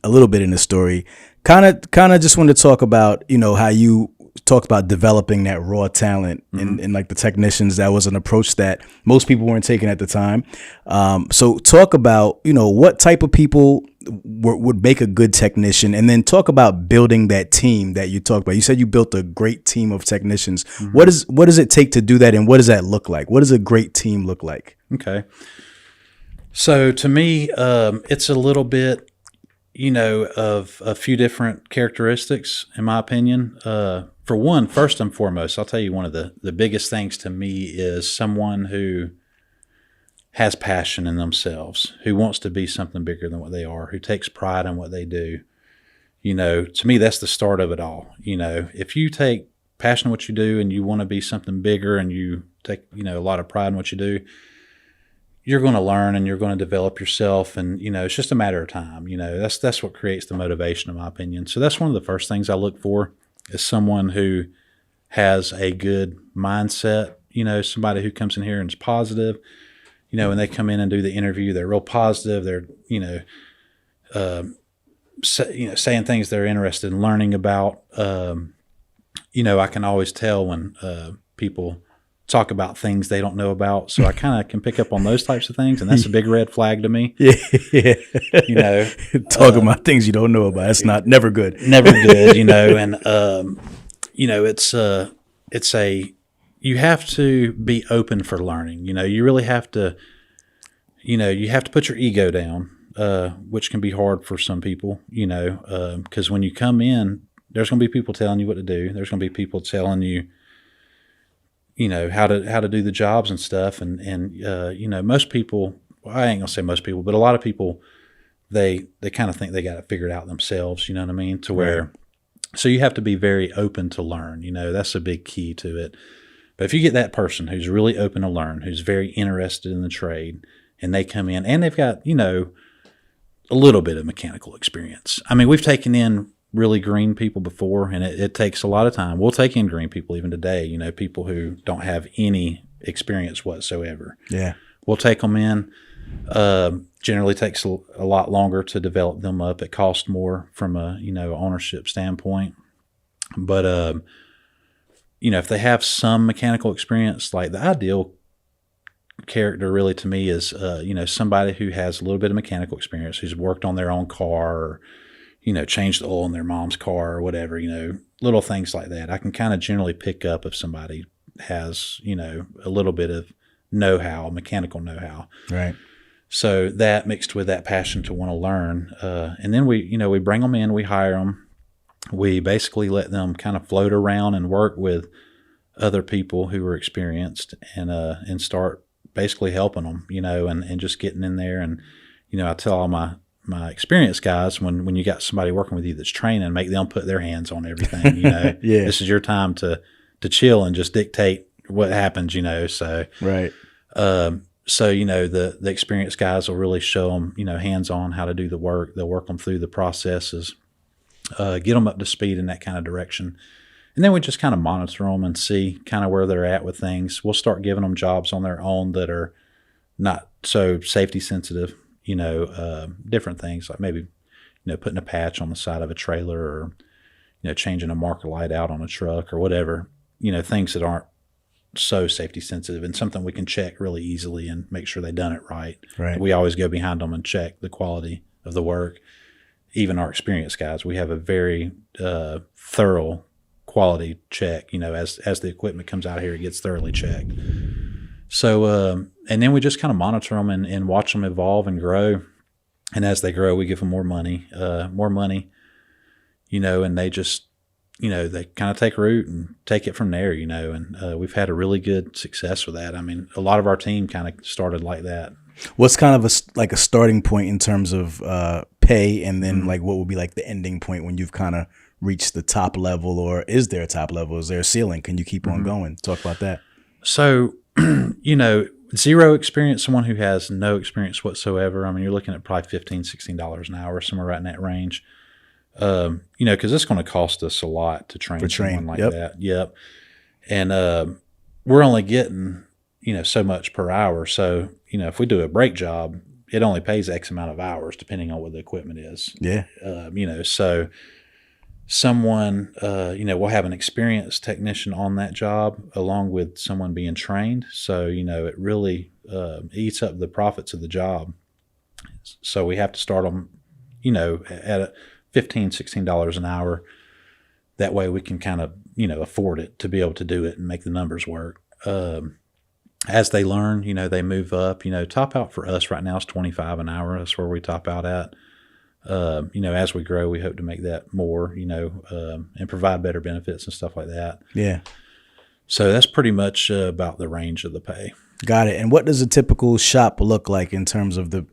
a little bit in the story. Kind of just wanted to talk about, how you talked about developing that raw talent and like the technicians. That was an approach that most people weren't taking at the time. So talk about, what type of people would make a good technician, and then talk about building that team that you talked about. You said you built a great team of technicians. What does it take to do that, and what does that look like? What does a great team look like? Okay. So to me, it's a little bit, of a few different characteristics, in my opinion. For one, first and foremost, I'll tell you one of the biggest things to me is someone who has passion in themselves, who wants to be something bigger than what they are, who takes pride in what they do. To me, that's the start of it all. If you take passion in what you do and you want to be something bigger and you take, a lot of pride in what you do, you're going to learn and you're going to develop yourself. And, it's just a matter of time. That's what creates the motivation, in my opinion. So that's one of the first things I look for, is someone who has a good mindset, somebody who comes in here and is positive. When they come in and do the interview, they're real positive. They're, saying things they're interested in learning about. I can always tell when people talk about things they don't know about. So I kind of can pick up on those types of things, and that's a big red flag to me. Yeah. Talking about things you don't know about. It's never good. Never good, and it's you have to be open for learning. You really have to, you have to put your ego down, which can be hard for some people, because when you come in, there's going to be people telling you what to do. There's going to be people telling you, how to do the jobs and stuff. And most people, well, I ain't gonna say most people, but a lot of people, they kind of think they got it figured out themselves. You know what I mean? To where, right. So you have to be very open to learn. That's a big key to it. But if you get that person who's really open to learn, who's very interested in the trade, and they come in and they've got, a little bit of mechanical experience. I mean, we've taken in really green people before, and it takes a lot of time. We'll take in green people even today, people who don't have any experience whatsoever. Yeah. We'll take them in. Generally takes a lot longer to develop them up. It costs more from a, ownership standpoint. But, if they have some mechanical experience, like the ideal character really to me is, somebody who has a little bit of mechanical experience, who's worked on their own car, or, changed the oil in their mom's car or whatever, little things like that. I can kind of generally pick up if somebody has, a little bit of know-how, mechanical know-how. Right. So that mixed with that passion to want to learn. And then we bring them in, we hire them. We basically let them kind of float around and work with other people who are experienced and start basically helping them, and just getting in there. And, I tell all my experienced guys, when you got somebody working with you that's training, make them put their hands on everything. Yeah. This is your time to chill and just dictate what happens. So right. So the experienced guys will really show them, hands on how to do the work. They'll work them through the processes, get them up to speed in that kind of direction, and then we just kind of monitor them and see kind of where they're at with things. We'll start giving them jobs on their own that are not so safety sensitive. Different things like maybe, putting a patch on the side of a trailer, or, changing a marker light out on a truck or whatever, things that aren't so safety sensitive, and something we can check really easily and make sure they done it right. Right. We always go behind them and check the quality of the work. Even our experienced guys, we have a very thorough quality check. As the equipment comes out here, it gets thoroughly checked. So, and then we just kind of monitor them and watch them evolve and grow. And as they grow, we give them more money, and they just, they kind of take root and take it from there, and we've had a really good success with that. I mean, a lot of our team kind of started like that. What's kind of a starting point in terms of pay, and then like what would be like the ending point when you've kind of reached the top level, or is there a top level? Is there a ceiling? Can you keep on going? Talk about that. So, zero experience, someone who has no experience whatsoever, I mean, you're looking at probably $15, $16 an hour, somewhere right in that range. Because it's going to cost us a lot to train someone like that. Yep. And we're only getting, so much per hour. So, if we do a brake job, it only pays X amount of hours depending on what the equipment is. Yeah. So someone, will have an experienced technician on that job along with someone being trained. So, it really eats up the profits of the job. So we have to start them, at $15, $16 an hour. That way we can kind of, afford it to be able to do it and make the numbers work. As they learn, they move up. Top out for us right now is $25 an hour. That's where we top out at. As we grow, we hope to make that more, and provide better benefits and stuff like that. Yeah. So that's pretty much about the range of the pay. Got it. And what does a typical shop look like in terms of the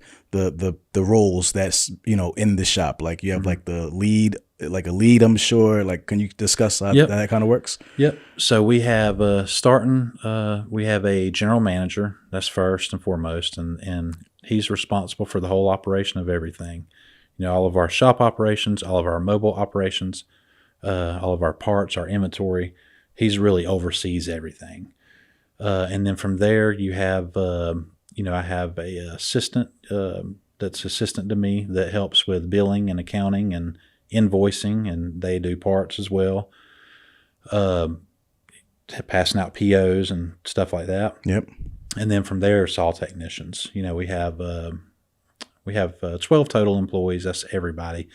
roles that's, in the shop? Like you have like the lead, like a lead, I'm sure. Like, can you discuss how that kind of works? Yep. So we have we have a general manager. That's first and foremost. And he's responsible for the whole operation of everything. All of our shop operations, all of our mobile operations, all of our parts, our inventory. He's really oversees everything. And then from there, you have, I have a assistant that's assistant to me that helps with billing and accounting and invoicing, and they do parts as well, passing out POs and stuff like that. Yep. And then from there, it's all technicians. We have 12 total employees. That's everybody.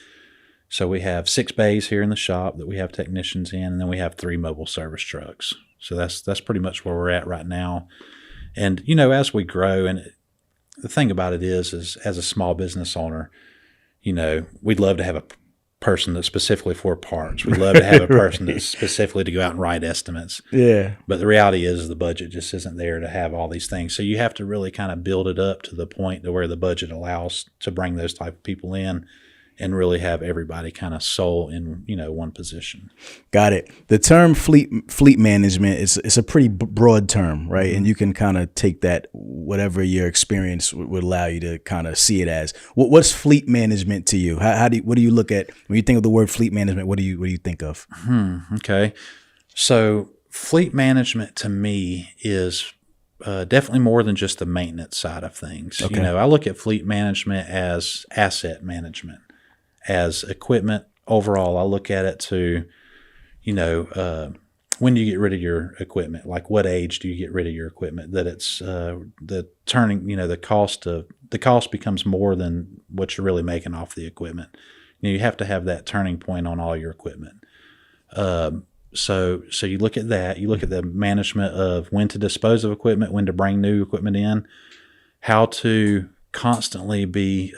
So we have 6 bays here in the shop that we have technicians in, and then we have 3 mobile service trucks. So that's pretty much where we're at right now. And, as we grow, and the thing about it is as a small business owner, we'd love to have a person that's specifically for parts. We'd love to have a person that's specifically to go out and write estimates. Yeah. But the reality is the budget just isn't there to have all these things. So you have to really kind of build it up to the point to where the budget allows to bring those type of people in and really have everybody kind of soul in, one position. Got it. The term fleet management is a pretty broad term, right? Mm-hmm. And you can kind of take that, whatever your experience would allow you to kind of see it as. What's fleet management to you? What do you look at when you think of the word fleet management? What do you think of? Okay. So fleet management to me is definitely more than just the maintenance side of things. Okay. I look at fleet management as asset management. As equipment overall, I look at it to, when do you get rid of your equipment? Like what age do you get rid of your equipment? That it's the turning, the cost becomes more than what you're really making off the equipment. You have to have that turning point on all your equipment. So you look at that. You look at the management of when to dispose of equipment, when to bring new equipment in, how to constantly be,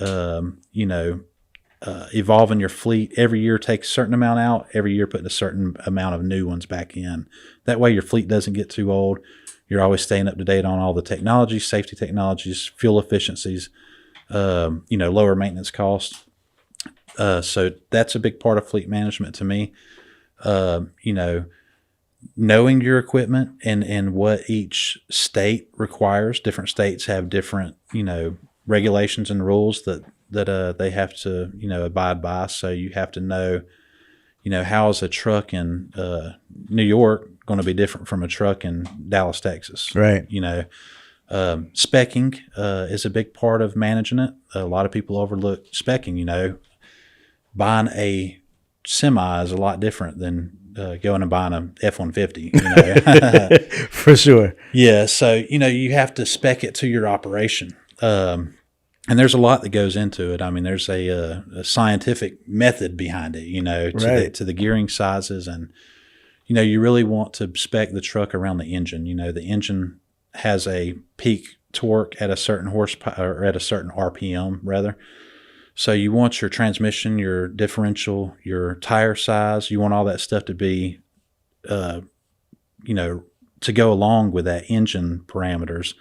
evolving your fleet. Every year take a certain amount out, every year putting a certain amount of new ones back in. That way your fleet doesn't get too old. You're always staying up to date on all the technologies, safety technologies, fuel efficiencies, lower maintenance costs. So that's a big part of fleet management to me. Knowing your equipment and what each state requires. Different states have different, regulations and rules that they have to, abide by. So you have to know, how is a truck in New York going to be different from a truck in Dallas, Texas? Right. Speccing is a big part of managing it. A lot of people overlook speccing. Buying a semi is a lot different than going and buying a F-150. For sure. Yeah. So, you have to spec it to your operation. And there's a lot that goes into it. I mean, there's a scientific method behind it, to the gearing sizes. And, you really want to spec the truck around the engine. The engine has a peak torque at a certain horsepower, or at a certain RPM, rather. So you want your transmission, your differential, your tire size. You want all that stuff to be, to go along with that engine parameters,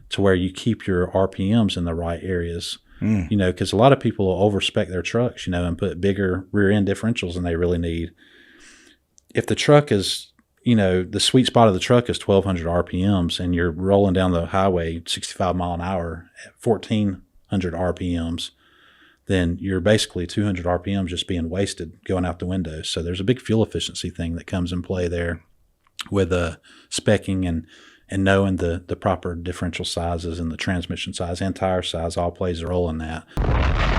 to where you keep your RPMs in the right areas, because a lot of people will overspec their trucks, and put bigger rear end differentials than they really need. If the truck is, the sweet spot of the truck is 1,200 RPMs and you're rolling down the highway 65 mile an hour at 1,400 RPMs, then you're basically 200 RPMs just being wasted going out the window. So there's a big fuel efficiency thing that comes in play there with specking and knowing the proper differential sizes and the transmission size and tire size all plays a role in that.